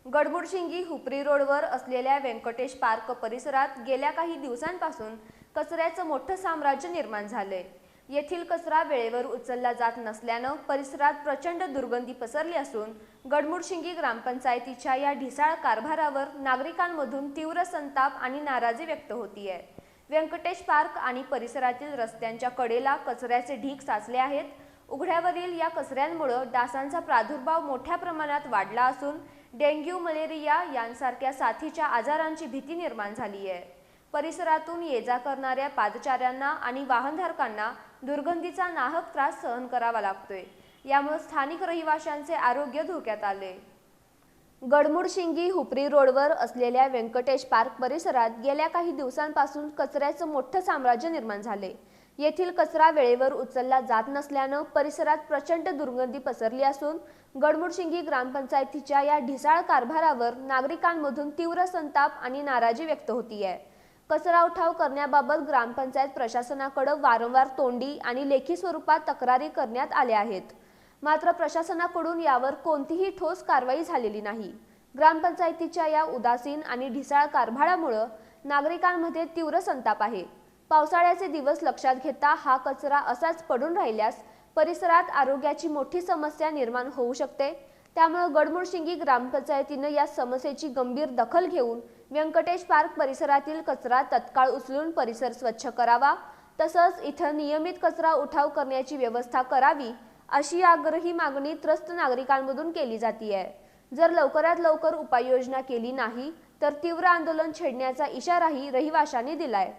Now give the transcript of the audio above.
गडमुडशिंगी हुपरी रोडवर असलेल्या व्यंकटेश पार्क परिसरात गेल्या काही दिवसांपासून कचऱ्याचं मोठं साम्राज्य निर्माण झालंय। येथील कचरा वेळेवर उचलला जात नसल्यानं परिसरात प्रचंड दुर्गंधी पसरली असून गडमुडशिंगी ग्रामपंचायतीच्या या ढिसाळ कारभारावर नागरिकांमधून तीव्र संताप आणि नाराजी व्यक्त होतीये। व्यंकटेश पार्क आणि परिसरातील रस्त्यांच्या कडेला कचऱ्याचे ढीग साचले आहेत। उघड्यावरील या कचऱ्यांमुळे डासांचा प्रादुर्भाव मोठ्या प्रमाणात वाढला असून डेंग्यू, मलेरिया यांसारख्या साथीच्या आजारांची भीती निर्माण झाली आहे। परिसरातून ये-जा करणाऱ्या पादचाऱ्यांना आणि वाहनधारकांना दुर्गंधीचा नाहक त्रास सहन करावा लागतोय। यामुळे स्थानिक रहिवाशांचे आरोग्य धोक्यात आले। गडमुडशिंगी हुपरी रोडवर असलेल्या व्यंकटेश पार्क परिसरात गेल्या काही दिवसांपासून कचऱ्याचं मोठं साम्राज्य निर्माण झाले। येथील कचरा वेळेवर उचलला जात नसल्यानं परिसरात प्रचंड दुर्गंधी पसरली असून गडमुडशिंगी ग्रामपंचायतीच्या या ढिसाळ कारभारावर नागरिकांमधून तीव्र संताप आणि नाराजी व्यक्त होतीये। कचरा उठाव करण्याबाबत ग्रामपंचायत प्रशासनाकडे वारंवार तोंडी आणि लेखी स्वरूपात तक्रारी करण्यात आल्या आहेत, मात्र प्रशासनाकडून यावर कोणतीही ठोस कारवाई झालेली नाही। ग्रामपंचायतीच्या या उदासीन आणि ढिसाळ कारभारामुळे नागरिकांमध्ये तीव्र संताप आहे। पावसाळ्याचे दिवस लक्षात घेता हा कचरा असाच पडून राहिल्यास परिसरात आरोग्याची मोठी समस्या निर्माण होऊ शकते। त्यामुळे गडमुडशिंगी ग्रामपंचायतीने या समस्येची गंभीर दखल घेऊन व्यंकटेश पार्क परिसरातील कचरा तत्काळ उचलून परिसर स्वच्छ करावा, तसंच इथं नियमित कचरा उठाव करण्याची व्यवस्था करावी, अशी आग्रही मागणी त्रस्त नागरिकांमधून केली जातीये। जर लवकरात लवकर उपाययोजना केली नाही तर तीव्र आंदोलन छेडण्याचा इशाराही रहिवाशांनी दिलाय।